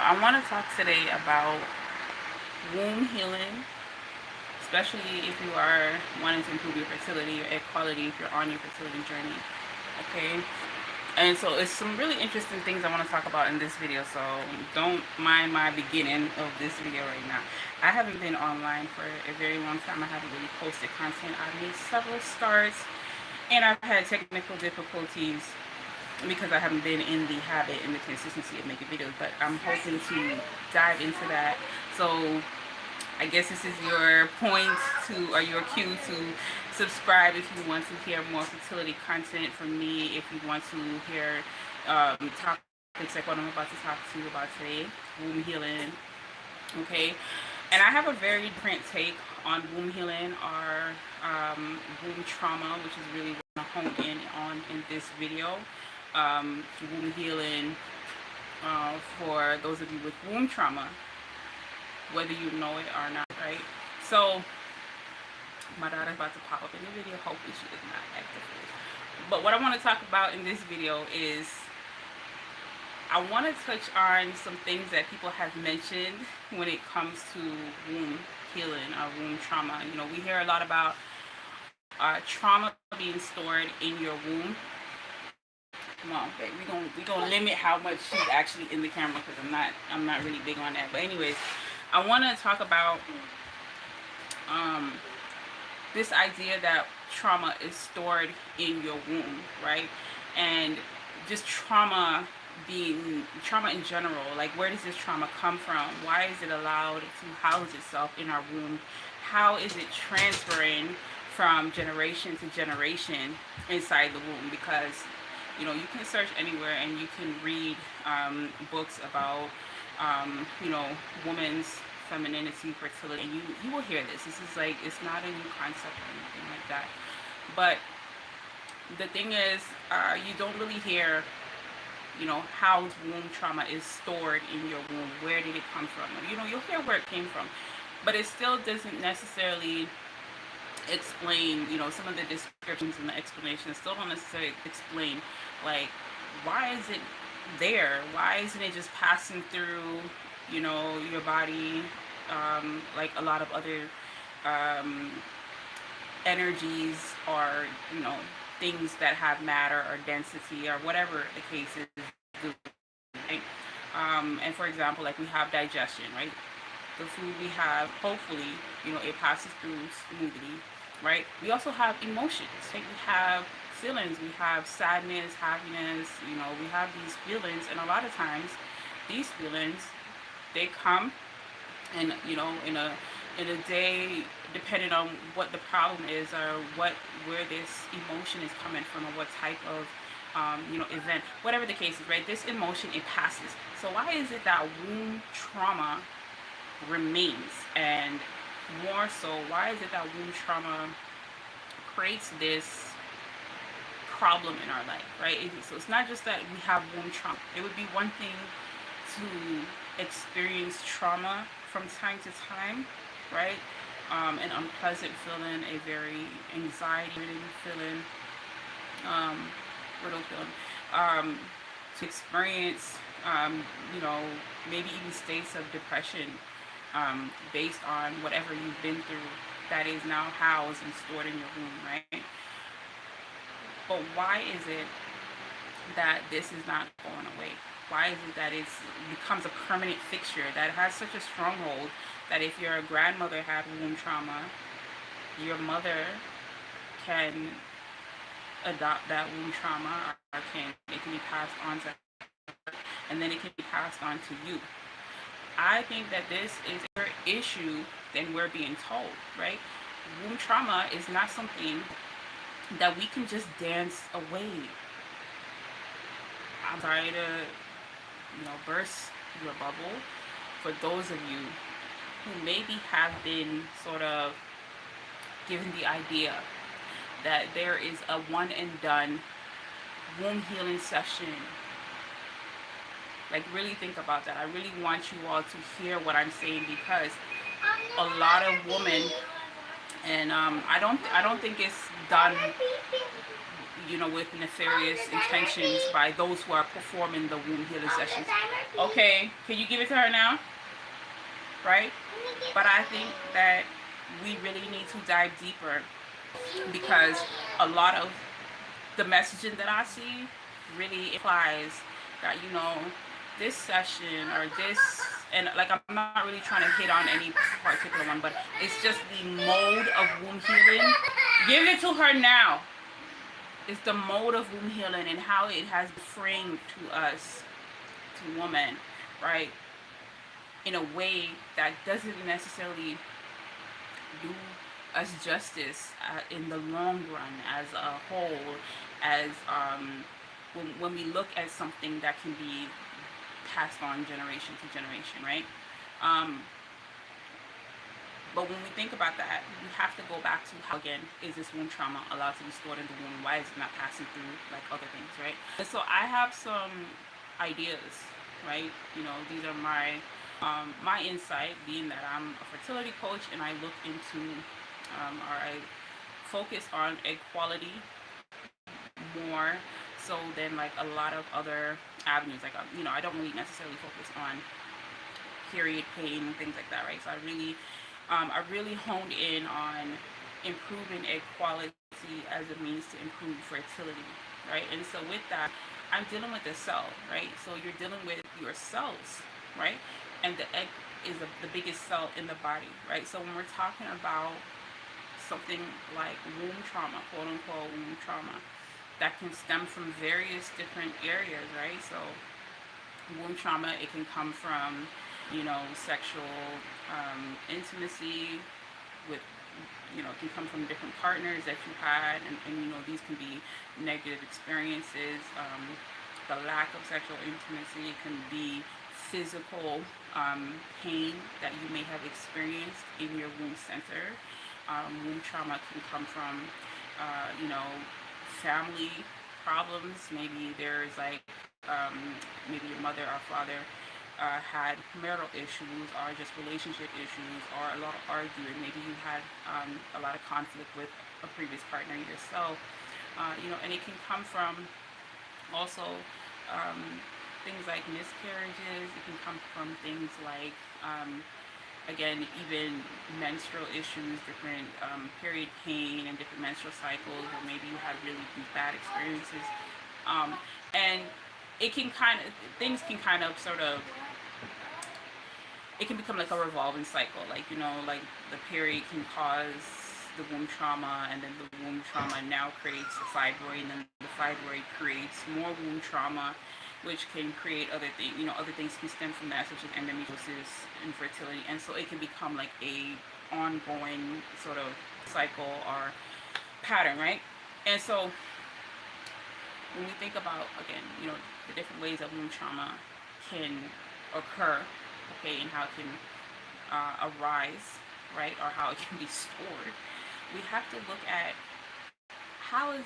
I want to talk today about womb healing, especially if you are wanting to improve your fertility or egg quality if you're on your fertility journey. Okay? And so it's some really interesting things I want to talk about in this video, so don't mind my beginning of this video right now. I haven't been online for a very long time. I haven't really posted content. I've made several starts and I've had technical difficulties because I haven't been in the habit and the consistency of making videos, but I'm hoping to dive into that. So I guess this is your point to, or your cue to subscribe if you want to hear more fertility content from me, if you want to hear topics like what I'm about to talk to you about today, womb healing, okay? And I have a very different take on womb healing or womb trauma, which is really what I'm going to hone in on in this video. Womb healing for those of you with womb trauma, whether you know it or not, right? So my daughter's about to pop up in the video. Hopefully she is not actively. But what I want to talk about in this video is I want to touch on some things that people have mentioned when it comes to womb healing or womb trauma. You know, we hear a lot about trauma being stored in your womb. Come on, babe. We gonna limit how much she's actually in the camera because I'm not really big on that. But anyways, I want to talk about this idea that trauma is stored in your womb, right? And just trauma in general, like where does this trauma come from? Why is it allowed to house itself in our womb? How is it transferring from generation to generation inside the womb? Because you know, you can search anywhere and you can read books about you know, women's femininity, fertility, and you will hear this. This is like, it's not a new concept or anything like that. But the thing is, you don't really hear, you know, how womb trauma is stored in your womb. Where did it come from? You know, you'll hear where it came from, but it still doesn't necessarily explain, you know, some of the descriptions and the explanations still don't necessarily explain, like, why is it there? Why isn't it just passing through, you know, your body, like a lot of other energies or, you know, things that have matter or density or whatever the case is, right? And for example, like we have digestion, right? The food we have, hopefully, you know, it passes through smoothly, right? We also have emotions, right? We have feelings, we have sadness, happiness, you know, we have these feelings, and a lot of times these feelings, they come and, you know, in a day, depending on what the problem is or where this emotion is coming from or what type of you know, event, whatever the case is, right? This emotion, it passes. So why is it that womb trauma remains? And more so, why is it that womb trauma creates this problem in our life, right? So it's not just that we have womb trauma. It would be one thing to experience trauma from time to time, right? An unpleasant feeling, a very anxiety-ridden feeling, brittle feeling, to experience, you know, maybe even states of depression based on whatever you've been through that is now housed and stored in your womb, right? But why is it that this is not going away? Why is it that it becomes a permanent fixture, that has such a stronghold that if your grandmother had womb trauma, your mother can adopt that womb trauma, or it can be passed on to her, and then it can be passed on to you. I think that this is a bigger issue than we're being told, right? Womb trauma is not something that we can just dance away. I'm sorry to, you know, burst your bubble for those of you who maybe have been sort of given the idea that there is a one and done womb healing session. Like, really think about that. I really want you all to hear what I'm saying, because a lot of women, and I don't think it's done, you know, with nefarious intentions by those who are performing the womb healing sessions. Okay, can you give it to her now? Right? But I think that we really need to dive deeper, because a lot of the messaging that I see really implies that, you know, this session or this, and like I'm not really trying to hit on any particular one, but it's just the mode of womb healing. Give it to her now. It's the mode of womb healing and how it has been framed to us, to women, right, in a way that doesn't necessarily do us justice in the long run as a whole, as when we look at something that can be passed on generation to generation, right? Um, but when we think about that, we have to go back to how, again, is this womb trauma allowed to be stored in the womb? Why is it not passing through like other things, right? And so I have some ideas, right? You know, these are my insight, being that I'm a fertility coach and I look into or I focus on egg quality more so than like a lot of other avenues. Like, you know, I don't really necessarily focus on period pain and things like that, right? So I really honed in on improving egg quality as a means to improve fertility, right? And so with that, I'm dealing with the cell, right? So you're dealing with your cells, right? And the egg is the biggest cell in the body, right? So when we're talking about something like womb trauma, quote unquote womb trauma, that can stem from various different areas, right? So womb trauma, it can come from, you know, sexual intimacy with, you know, it can come from different partners that you had, and you know, these can be negative experiences. The lack of sexual intimacy can be physical pain that you may have experienced in your womb center. Womb trauma can come from, you know, family problems. Maybe there's like, maybe your mother or father had marital issues or just relationship issues or a lot of arguing. Maybe you had a lot of conflict with a previous partner yourself. You know, and it can come from also things like miscarriages. It can come from things like, again, even menstrual issues, different period pain and different menstrual cycles, or maybe you had really bad experiences. And it can kind of, things can kind of sort of, it can become like a revolving cycle. Like, you know, like the period can cause the womb trauma, and then the womb trauma now creates the fibroid, and then the fibroid creates more womb trauma, which can create other things. You know, other things can stem from that, such as endometriosis, infertility, and so it can become like a ongoing sort of cycle or pattern, right? And so when we think about, again, you know, the different ways that womb trauma can occur, okay, and how it can arise, right, or how it can be stored, we have to look at how is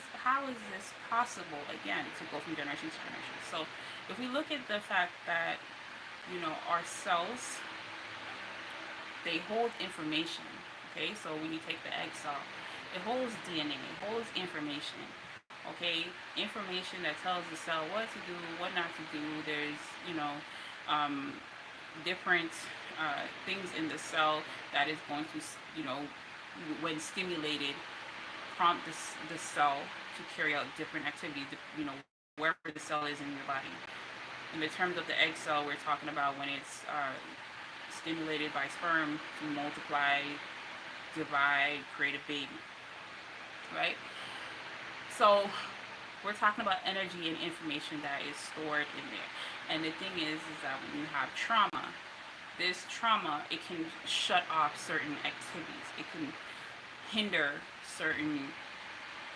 this possible, again, to go from generation to generation. So if we look at the fact that, you know, our cells, they hold information, okay? So when you take the egg cell, it holds DNA, it holds information, okay? Information that tells the cell what to do, what not to do. There's, you know, different things in the cell that is going to, you know, when stimulated, prompt the cell to carry out different activities, you know, wherever the cell is in your body. In the terms of the egg cell, we're talking about when it's stimulated by sperm to multiply, divide, create a baby, right? So we're talking about energy and information that is stored in there. And the thing is that when you have trauma, this trauma, it can shut off certain activities. It can hinder certain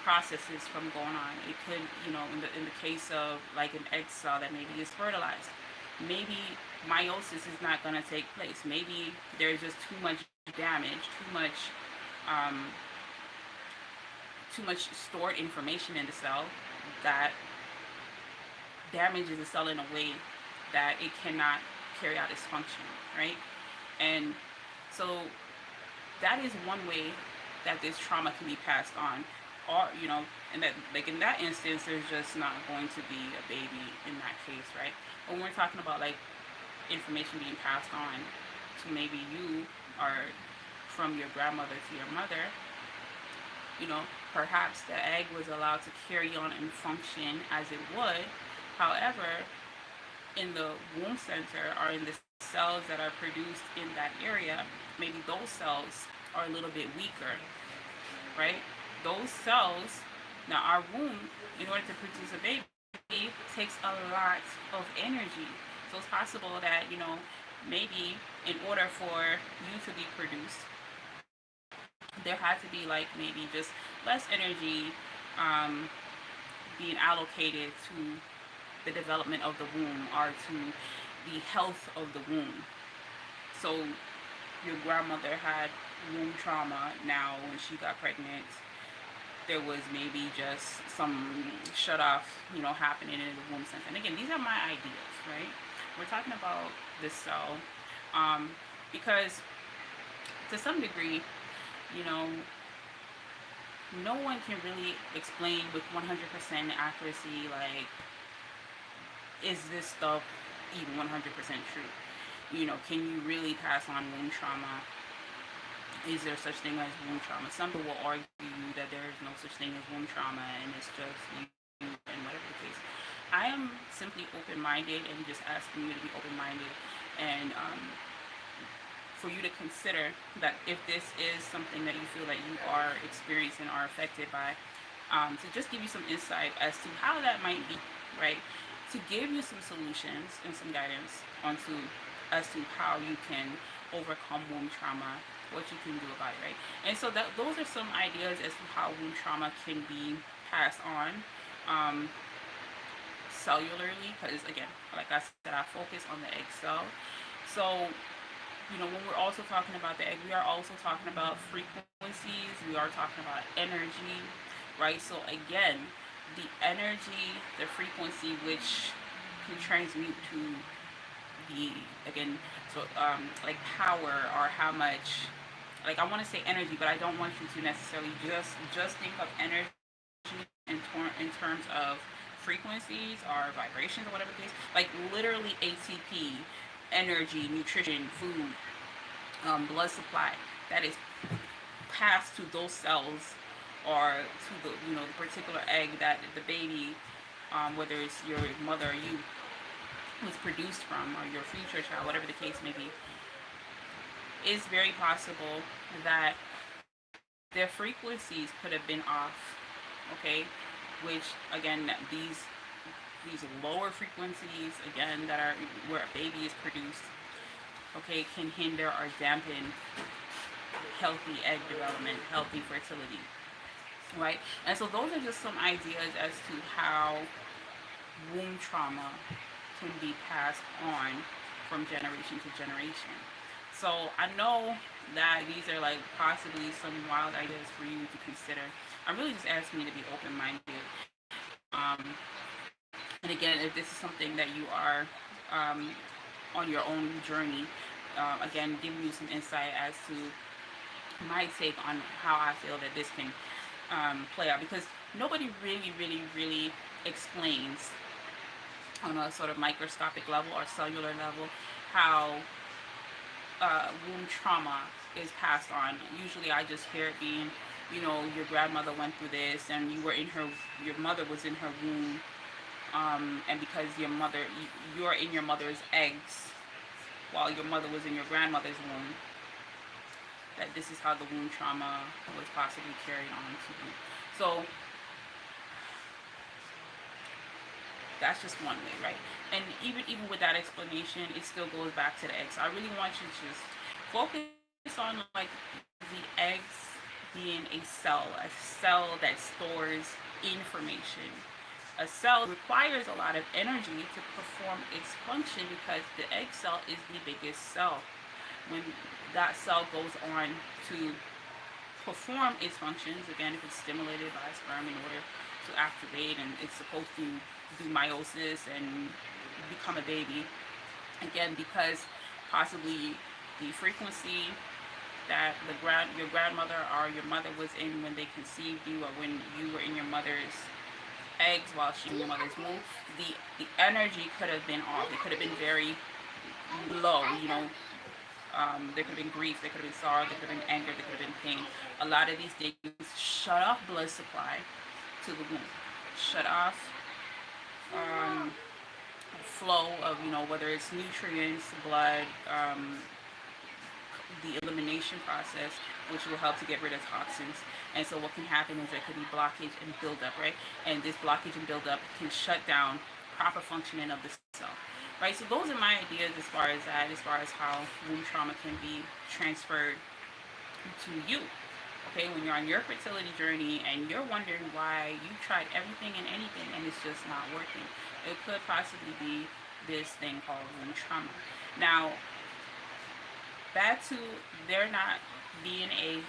processes from going on. It could, you know, in the case of like an egg cell that maybe is fertilized, maybe meiosis is not going to take place. Maybe there's just too much damage, too much stored information in the cell that damages the cell in a way that it cannot carry out its function, right? And so that is one way that this trauma can be passed on. or and that, like, in that instance, there's just not going to be a baby in that case, right? But when we're talking about like information being passed on to maybe you, or from your grandmother to your mother, you know, perhaps the egg was allowed to carry on and function as it would. However, in the womb center, or in the cells that are produced in that area, maybe those cells are a little bit weaker, right? Those cells, now our womb, in order to produce a baby, takes a lot of energy. So it's possible that, maybe in order for you to be produced, there had to be like maybe just less energy um, being allocated to the development of the womb, or to the health of the womb. So your grandmother had womb trauma. Now when she got pregnant, there was maybe just some shut off, happening in the womb center. And again, these are my ideas, right? We're talking about this cell, um, because to some degree, you know, no one can really explain with 100% accuracy, like, is this stuff even 100% true? Can you really pass on womb trauma? Is there such thing as womb trauma? Some people will argue that there is no such thing as womb trauma, and it's just you and whatever the case. I am simply open-minded, and just asking you to be open-minded, and for you to consider that if this is something that you feel that you are experiencing or affected by, to just give you some insight as to how that might be, right? To give you some solutions and some guidance onto as to how you can overcome womb trauma, what you can do about it, right? And so that those are some ideas as to how womb trauma can be passed on cellularly, because again, like I said, I focus on the egg cell. So when we're also talking about the egg, we are also talking about frequencies, we are talking about energy, right? So again, the energy, the frequency, which can transmute to the, again, so like power, or how much, like, I want to say energy, but I don't want you to necessarily just think of energy in terms of frequencies or vibrations or whatever the case. Like, literally ATP, energy, nutrition, food, blood supply, that is passed to those cells, or to the particular egg that the baby, whether it's your mother or you, was produced from, or your future child, whatever the case may be. It's very possible that their frequencies could have been off, okay? Which, again, these lower frequencies, again, that are where a baby is produced, okay, can hinder or dampen healthy egg development, healthy fertility, right? And so those are just some ideas as to how womb trauma can be passed on from generation to generation. So I know that these are like possibly some wild ideas for you to consider. I'm really just asking you to be open-minded. Um, and again, if this is something that you are on your own journey, again, giving you some insight as to my take on how I feel that this can play out, because nobody really explains on a sort of microscopic level or cellular level how womb trauma is passed on. Usually I just hear it being, your grandmother went through this, and your mother was in her womb, and because you're in your mother's eggs while your mother was in your grandmother's womb, that this is how the womb trauma was possibly carried on to you. So that's just one way, right? And even with that explanation, it still goes back to the eggs. So I really want you to just focus on like the eggs being a cell that stores information. A cell requires a lot of energy to perform its function, because the egg cell is the biggest cell. When that cell goes on to perform its functions, again, if it's stimulated by sperm in order to activate, and it's supposed to do meiosis and become a baby, again, because possibly the frequency that your grandmother or your mother was in when they conceived you, or when you were in your mother's eggs while she was in your mother's womb, the energy could have been off. It could have been very low. There could have been grief, there could have been sorrow, there could have been anger, there could have been pain. A lot of these things shut off blood supply to the womb, shut off um, flow of, whether it's nutrients, blood, the elimination process, which will help to get rid of toxins. And so what can happen is there could be blockage and buildup, right? And this blockage and buildup can shut down proper functioning of the cell, right? So those are my ideas as far as that, as far as how womb trauma can be transferred to you. Okay, when you're on your fertility journey and you're wondering why you tried everything and anything and it's just not working, it could possibly be this thing called womb trauma. Now, back to there not being a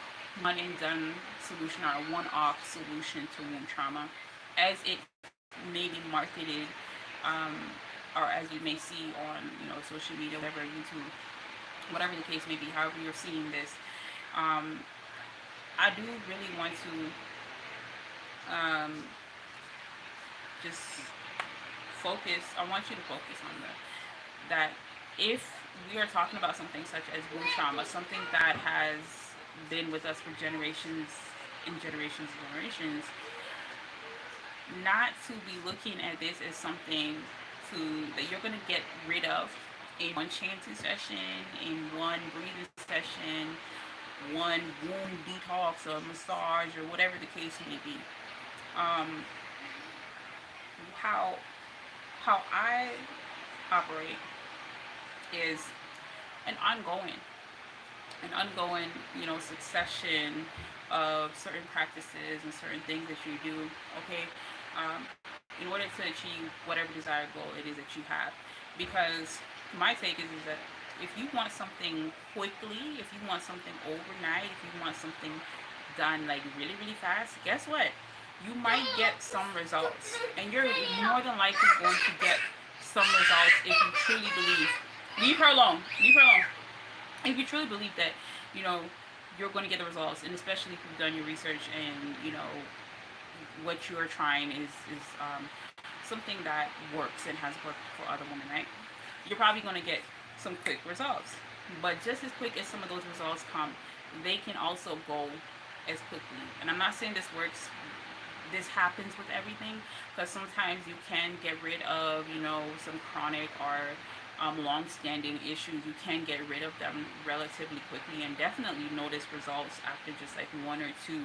one and done solution or a one off solution to womb trauma, as it may be marketed, um, or as you may see on social media, whatever, YouTube, whatever the case may be, however you're seeing this. I do really want to just focus. I want you to focus on that if we are talking about something such as womb trauma, something that has been with us for generations and generations and generations, not to be looking at this as something that you're going to get rid of in one chanting session, in one breathing session, one womb detox or massage or whatever the case may be. How I operate is an ongoing, succession of certain practices and certain things that you do. Okay, in order to achieve whatever desired goal it is that you have, because my take is that if you want something quickly, if you want something overnight, if you want something done like really, really fast, guess what? You might get some results. And you're more than likely going to get some results if you truly believe. Leave her alone. Leave her alone. If you truly believe that, you're going to get the results, and especially if you've done your research and, what you're trying is something that works and has worked for other women, right? You're probably going to get some quick results. But just as quick as some of those results come, they can also go as quickly. And I'm not saying this happens with everything, because sometimes you can get rid of, some chronic or long-standing issues. You can get rid of them relatively quickly and definitely notice results after just like one or two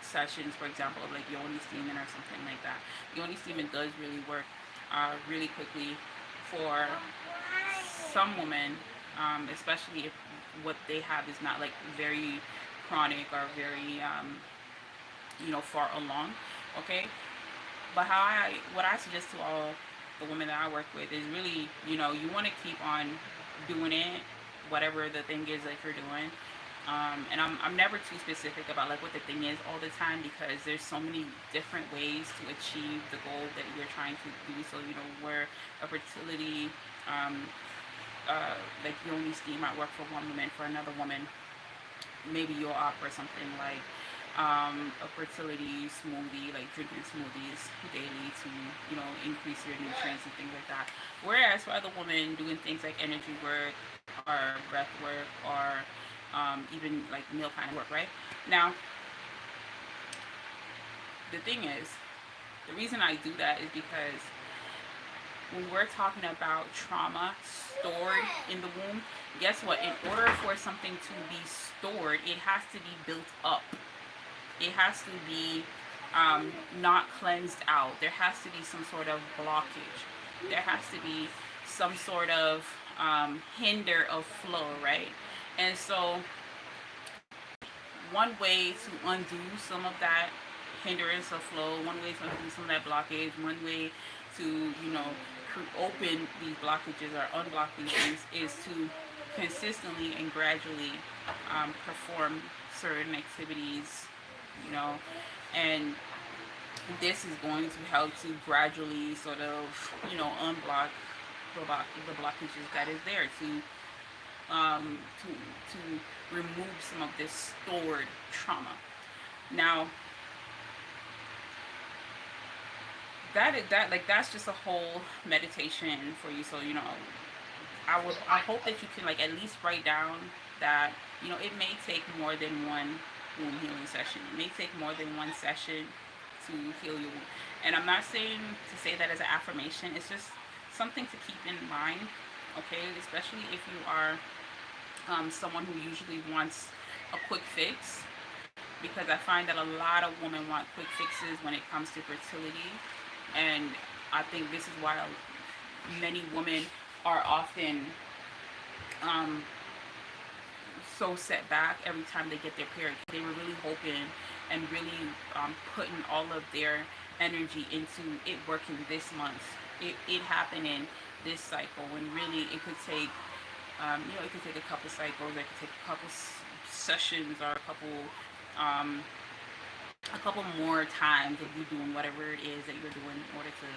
sessions, for example, of like yoni steaming or something like that. Yoni steaming does really work really quickly for some women, especially if what they have is not like very chronic or very far along. Okay, but what I suggest to all the women that I work with is really, you want to keep on doing it, whatever the thing is that you're doing. And I'm never too specific about like what the thing is all the time, because there's so many different ways to achieve the goal that you're trying to do. So where a fertility like yoni steam might work for one woman, for another woman maybe you'll opt for something like a fertility smoothie, like drinking smoothies daily to increase your nutrients and things like that. Whereas for other women, doing things like energy work or breath work or even like meal plan work, right? Now, the thing is, the reason I do that is because when we're talking about trauma stored in the womb, guess what? In order for something to be stored, it has to be built up. It has to be not cleansed out. There has to be some sort of blockage. There has to be some sort of hinder of flow, right? And so one way to undo some of that hindrance of flow, one way to undo some of that blockage, one way to, open these blockages or unblock these things is to consistently and gradually perform certain activities, and this is going to help to gradually sort of, unblock the blockages that is there, to to remove some of this stored trauma. Now, that's just a whole meditation for you. So I hope that you can like at least write down that it may take more than one womb healing session. It may take more than one session to heal your womb. And I'm not saying to say that as an affirmation. It's just something to keep in mind. Okay, especially if you are someone who usually wants a quick fix, because I find that a lot of women want quick fixes when it comes to fertility, and I think this is why many women are often um, so set back every time they get their period. They were really hoping and really putting all of their energy into it working this month, it happening this cycle, when really it could take it could take a couple cycles, it could take a couple sessions, or um, a couple more times of you doing whatever it is that you're doing in order to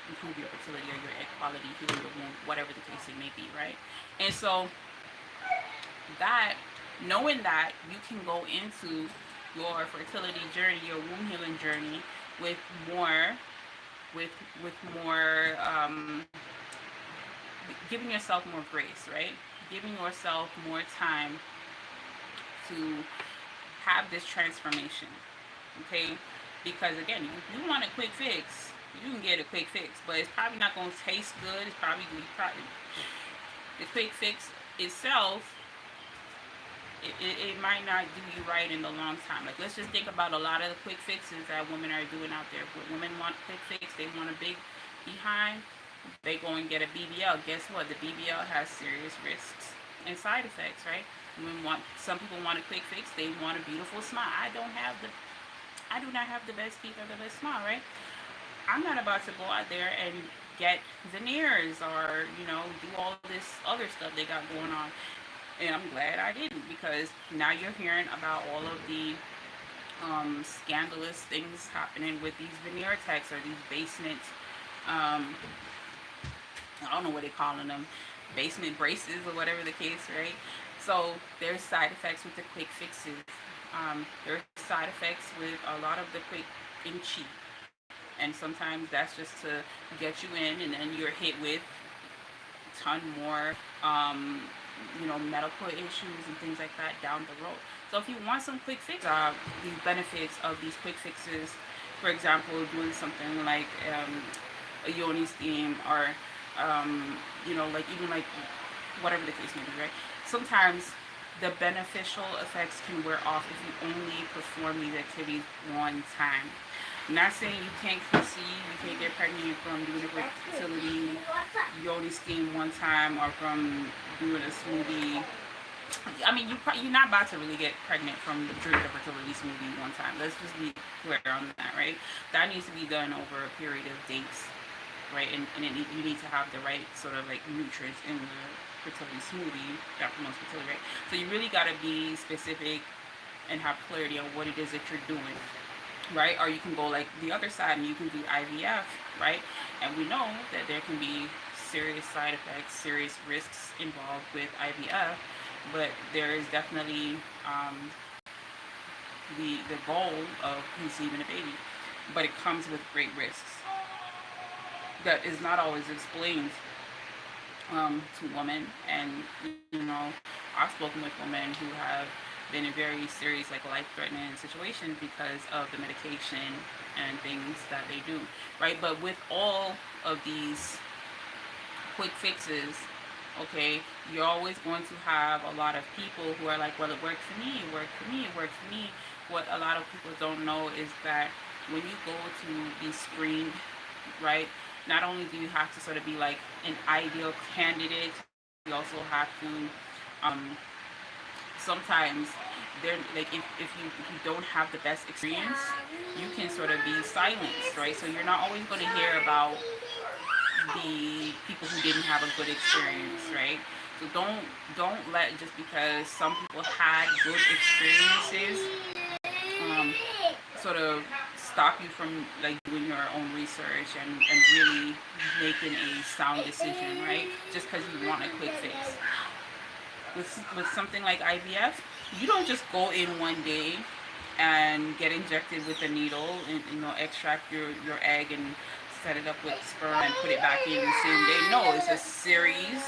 improve your fertility or your egg quality, heal your womb, whatever the case it may be, right? And so that, knowing that, you can go into your fertility journey, your womb healing journey, with more, with more, giving yourself more grace, right? Giving yourself more time to have this transformation, okay? Because again, you want a quick fix, you can get a quick fix, but it's probably not going to taste good. It's probably the quick fix itself. It might not do you right in the long time. Like, let's just think about a lot of the quick fixes that women are doing out there. When women want a quick fix, they want a big behind, they go and get a BBL. Guess what? The BBL has serious risks and side effects, right? Some people want a quick fix. They want a beautiful smile. I do not have the best teeth or the best smile, right? I'm not about to go out there and get veneers or do all this other stuff they got going on. And I'm glad I didn't, because now you're hearing about all of the scandalous things happening with these veneer techs, or these basement, I don't know what they're calling them, basement braces or whatever the case, right? So there's side effects with the quick fixes. There's side effects with a lot of the quick and cheap. And sometimes that's just to get you in, and then you're hit with a ton more medical issues and things like that down the road. So if you want some quick fix, these benefits of these quick fixes, for example, doing something like a yoni steam, or like even like whatever the case may be, right? Sometimes the beneficial effects can wear off if you only perform these activities one time. I'm not saying you can't conceive, you can't get pregnant from doing a fertility yoni steam one time, or from doing a smoothie. I mean, you're not about to really get pregnant from drinking a fertility smoothie one time. Let's just be clear on that, right? That needs to be done over a period of days, right? And you need to have the right sort of like nutrients in the fertility smoothie that promotes fertility, right? So you really got to be specific and have clarity on what it is that you're doing, right? Or you can go like the other side and you can do IVF, right? And we know that there can be serious side effects, serious risks involved with IVF, but there is definitely the goal of conceiving a baby, but it comes with great risks that is not always explained to women. And I've spoken with women who have been in very serious, like, life-threatening situations because of the medication and things that they do, right? But with all of these quick fixes, okay, you're always going to have a lot of people who are like, well, it worked for me, it worked for me, it worked for me. What a lot of people don't know is that when you go to be screened, right, not only do you have to sort of be like an ideal candidate, you also have to sometimes they're like, if you don't have the best experience, you can sort of be silenced, right? So you're not always going to hear about the people who didn't have a good experience, right? So don't let, just because some people had good experiences, sort of stop you from like doing your own research and really making a sound decision, right? Just because you want a quick fix. with something like IVF, you don't just go in one day and get injected with a needle and extract your egg and set it up with sperm and put it back in the same day. No, it's a series,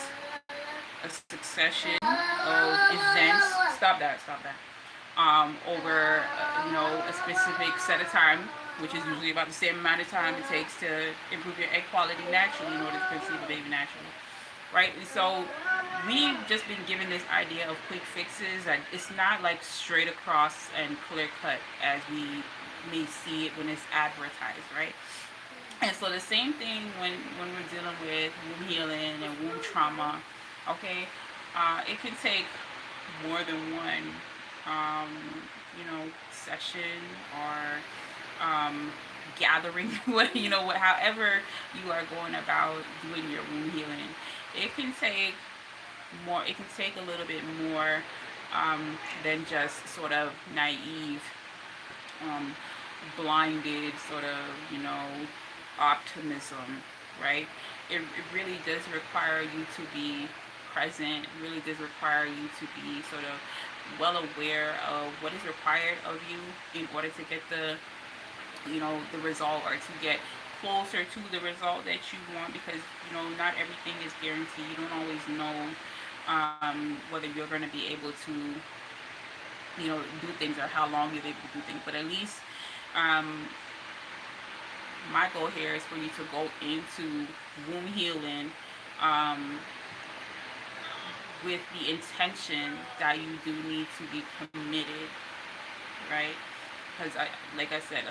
a succession of events. Stop that. Over a specific set of time, which is usually about the same amount of time it takes to improve your egg quality naturally in order to conceive a baby naturally, right? And so we've just been given this idea of quick fixes, and it's not like straight across and clear cut as we may see it when it's advertised, right? And so the same thing when we're dealing with womb healing and womb trauma, okay? It can take more than one, um, session or gathering, however you are going about doing your womb healing. It can take more. It can take a little bit more than just sort of naive, um, blinded sort of optimism, right? It really does require you to be present. It really does require you to be sort of well aware of what is required of you in order to get the result, or to get closer to the result that you want, because not everything is guaranteed. You don't always know whether you're going to be able to do things, or how long you're able to do things. But at least um, my goal here is for you to go into womb healing um, with the intention that you do need to be committed, right? Because like I said,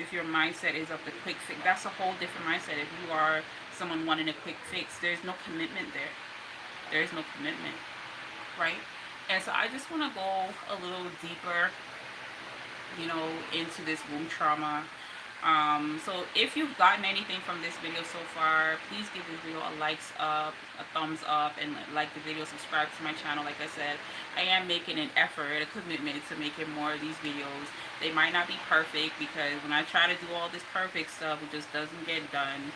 if your mindset is of the quick fix, that's a whole different mindset. If you are someone wanting a quick fix, there's no commitment there. There's no commitment, right? And so I just want to go a little deeper, into this womb trauma. So if you've gotten anything from this video so far, please give this video a thumbs up, and like the video, subscribe to my channel. Like I said, I am making an effort, a commitment to making more of these videos. They might not be perfect, because when I try to do all this perfect stuff, it just doesn't get done.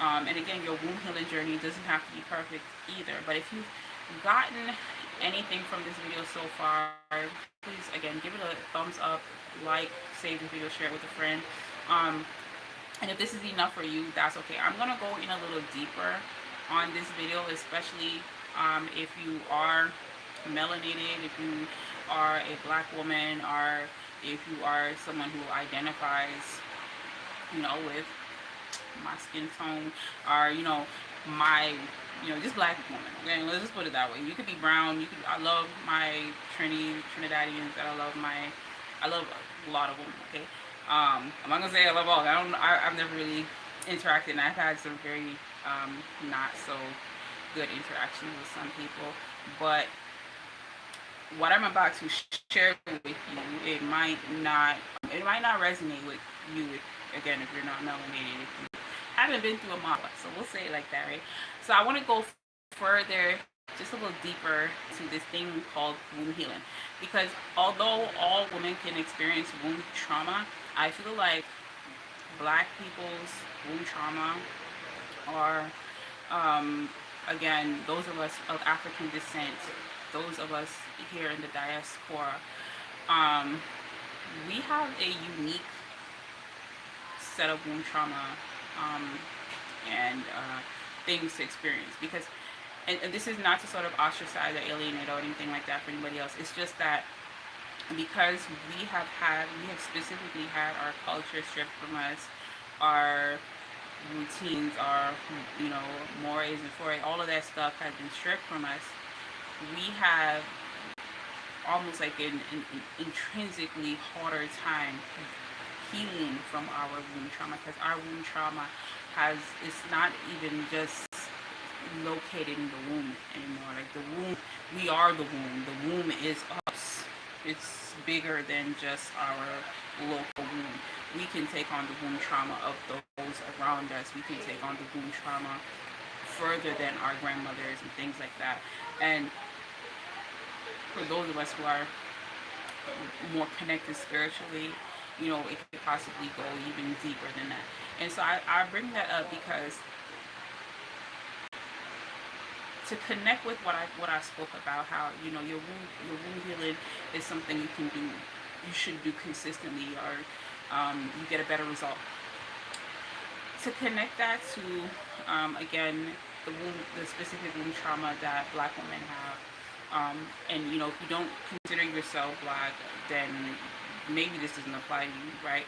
And again, your womb healing journey doesn't have to be perfect either. But if you've gotten anything from this video so far, please, again, give it a thumbs up, like, save the video, share it with a friend. And if this is enough for you, that's okay. I'm going to go in a little deeper on this video, especially if you are melanated, if you are a black woman, or if you are someone who identifies, with my skin tone, or, my, just black woman. Okay, let's just put it that way. You could be brown. I love my Trinidadians. I love a lot of women. Okay. I'm not gonna say I love all. I've never really interacted, and I've had some very not so good interactions with some people. But what I'm about to share with you, it might not resonate with you if you're not melanated, if you haven't been through a model. So we'll say it like that, right? So I want to go further, just a little deeper, to this thing called womb healing, because although all women can experience womb trauma, I feel like black people's womb trauma are, again, those of us of African descent, those of us here in the diaspora, we have a unique set of womb trauma and things to experience, because, and this is not to sort of ostracize or alienate or anything like that for anybody else. It's just that because we have specifically had our culture stripped from us, our routines, our mores and foray, all of that stuff has been stripped from us. We have almost like an intrinsically harder time healing from our womb trauma, because our womb trauma it's not even just located in the womb anymore. Like the womb, we are the womb. The womb is us. It's bigger than just our local womb. We can take on the womb trauma of those around us. We can take on the womb trauma further than our grandmothers and things like that. And for those of us who are more connected spiritually, it could possibly go even deeper than that. And so I bring that up because to connect with what I spoke about, how your wound healing is something you can do, you should do consistently, or you get a better result. To connect that to again the specific wound trauma that Black women have, and if you don't consider yourself Black, then maybe this doesn't apply to you, right?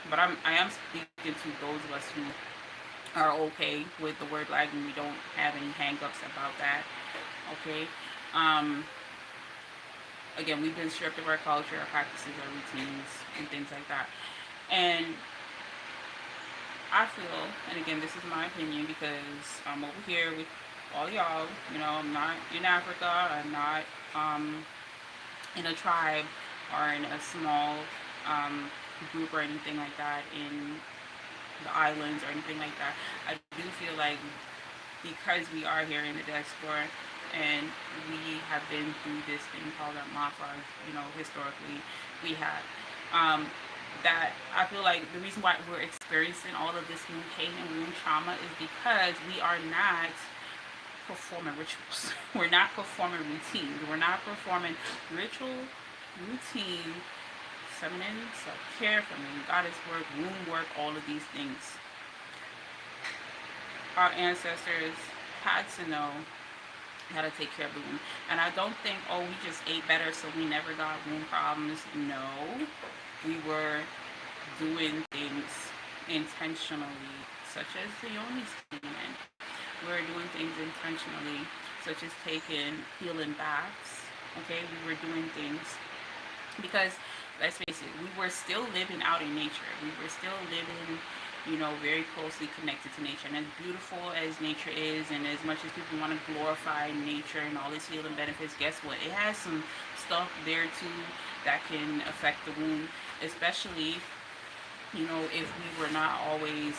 But I am speaking to those of us who are okay with the word Black, and we don't have any hang-ups about that. Okay. Again, we've been stripped of our culture, our practices, our routines, and things like that. And I feel, and again, this is my opinion because I'm over here with all y'all. I'm not in Africa. I'm not in a tribe or in a small group or anything like that in the islands or anything like that. I do feel like because we are here in the diaspora and we have been through this thing called our Mafra, historically, we have. That I feel like the reason why we're experiencing all of this wound pain and wound trauma is because we are not performing rituals. We're not performing routines. We're not performing ritual, routine, feminine, self-care, feminine goddess work, womb work, all of these things. Our ancestors had to know how to take care of the womb. And I don't think, we just ate better so we never got womb problems. No. We were doing things intentionally, such as the yoni steaming. We were doing things intentionally, such as taking healing baths. Okay, we were doing things because, let's face it, we were still living out in nature. We were still living, very closely connected to nature. And as beautiful as nature is, and as much as people want to glorify nature and all its healing benefits, guess what? It has some stuff there too that can affect the womb, especially, if we were not always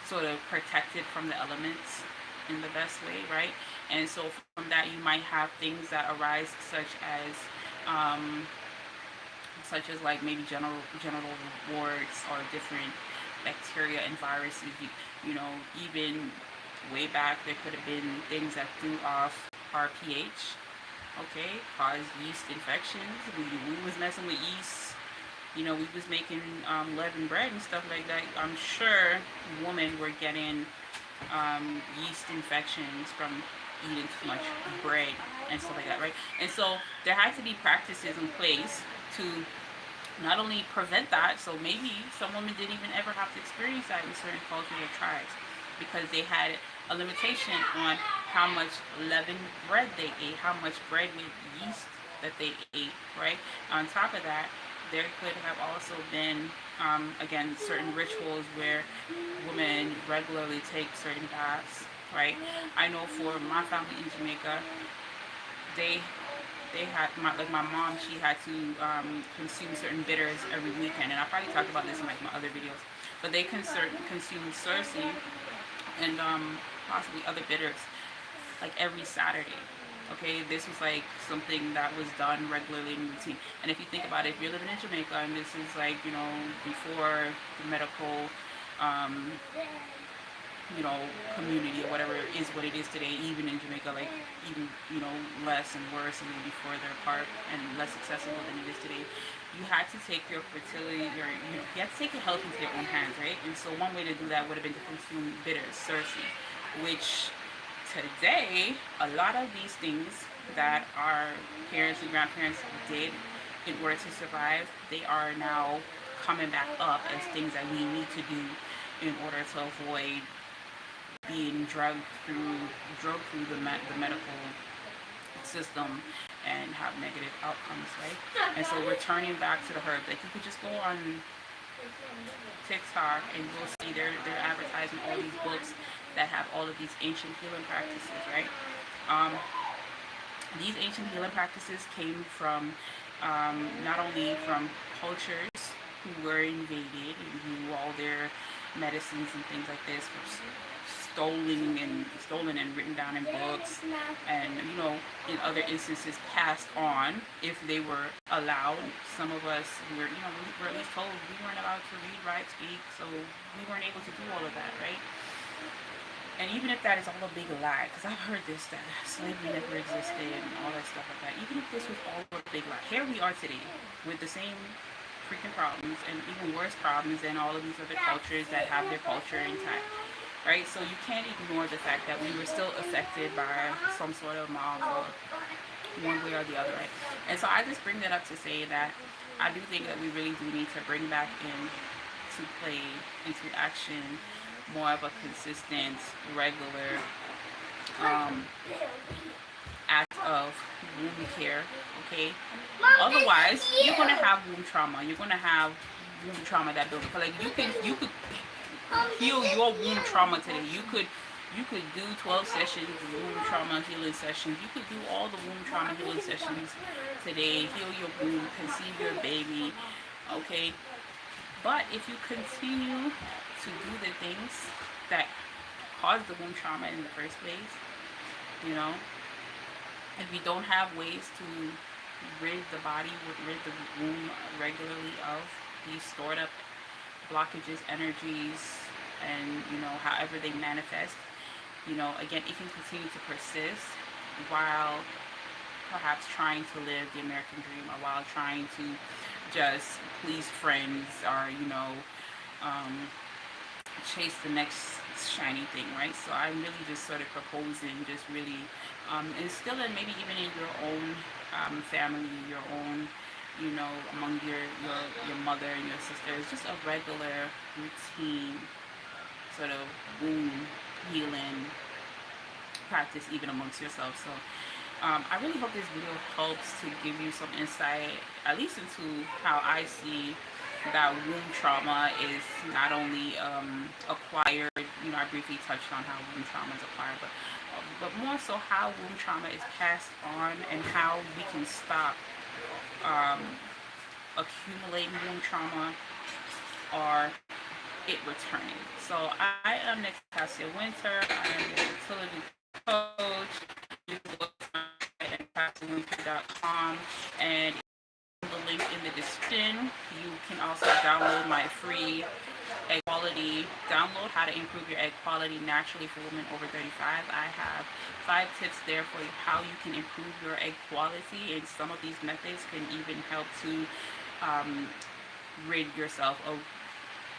sort of protected from the elements in the best way, right? And so from that, you might have things that arise such as like maybe genital warts or different bacteria and viruses. Even way back, there could have been things that threw off our pH. Okay, caused yeast infections. We was messing with yeast. We was making leavened bread and stuff like that. I'm sure women were getting yeast infections from eating too much bread and stuff like that, right? And so there had to be practices in place to not only prevent that, so maybe some women didn't even ever have to experience that in certain cultures or tribes because they had a limitation on how much leavened bread they ate, how much bread with yeast that they ate, right? On top of that, there could have also been, again, certain rituals where women regularly take certain baths, right? I know for my family in Jamaica, they had, my mom, she had to consume certain bitters every weekend, and I probably talked about this in like my other videos, but they consume Cersei and possibly other bitters like every Saturday. Okay, this was like something that was done regularly in routine. And if you think about it, if you're living in Jamaica and this is like, before the medical, community or whatever is what it is today, even in Jamaica, like even, less and worse and maybe further apart and less accessible than it is today, you had to take your fertility, or you had to take your health into your own hands, right? And so one way to do that would have been to consume bitters, Cersei, which today, a lot of these things that our parents and grandparents did in order to survive, they are now coming back up as things that we need to do in order to avoid being drugged through the medical system and have negative outcomes, right? And so we're turning back to the herbs. Like you could just go on TikTok and you'll see they're advertising all these books that have all of these ancient healing practices, right? These ancient healing practices came from not only from cultures who were invaded and who all their medicines and things like this were stolen and written down in books, and in other instances passed on if they were allowed. Some of us were we were at least told we weren't allowed to read, write, speak, so we weren't able to do all of that, right? And even if that is all a big lie, because I've heard this, that slavery never existed and all that stuff like that. Even if this was all a big lie, here we are today with the same freaking problems and even worse problems than all of these other cultures that have their culture intact, right? So you can't ignore the fact that we were still affected by some sort of mob or one way or the other, right? And so I just bring that up to say that I do think that we really do need to bring back into play, into action, more of a consistent, regular um, act of womb care, okay? Otherwise, you're gonna have womb trauma. You're gonna have womb trauma that builds up. Like you could heal your womb trauma today. You could do 12 sessions, womb trauma healing sessions. You could do all the womb trauma healing sessions today. Heal your womb, conceive your baby, okay? But if you continue to do the things that caused the womb trauma in the first place, you know, if you don't have ways to rid the womb regularly of these stored up blockages, energies, and however they manifest, again, it can continue to persist while perhaps trying to live the American dream, or while trying to just please friends, or um, chase the next shiny thing, right? So I'm really just sort of proposing, just really instilling, maybe even in your own family, your own, among your mother and your sisters, just a regular routine sort of womb healing practice, even amongst yourself. So I really hope this video helps to give you some insight, at least into how I see that womb trauma is not only acquired. I briefly touched on how womb trauma is acquired, but more so how womb trauma is passed on, and how we can stop um, accumulating womb trauma or it returning. So I am Natasha Winter. I am a fertility coach. You can go to my website at natashiawinter.com, and the link in the description. You can also download my free egg quality download, how to improve your egg quality naturally for women over 35. I have 5 tips there for you how you can improve your egg quality, and some of these methods can even help to rid yourself of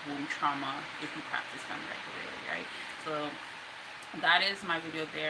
womb trauma if you practice them regularly, right? So that is my video there.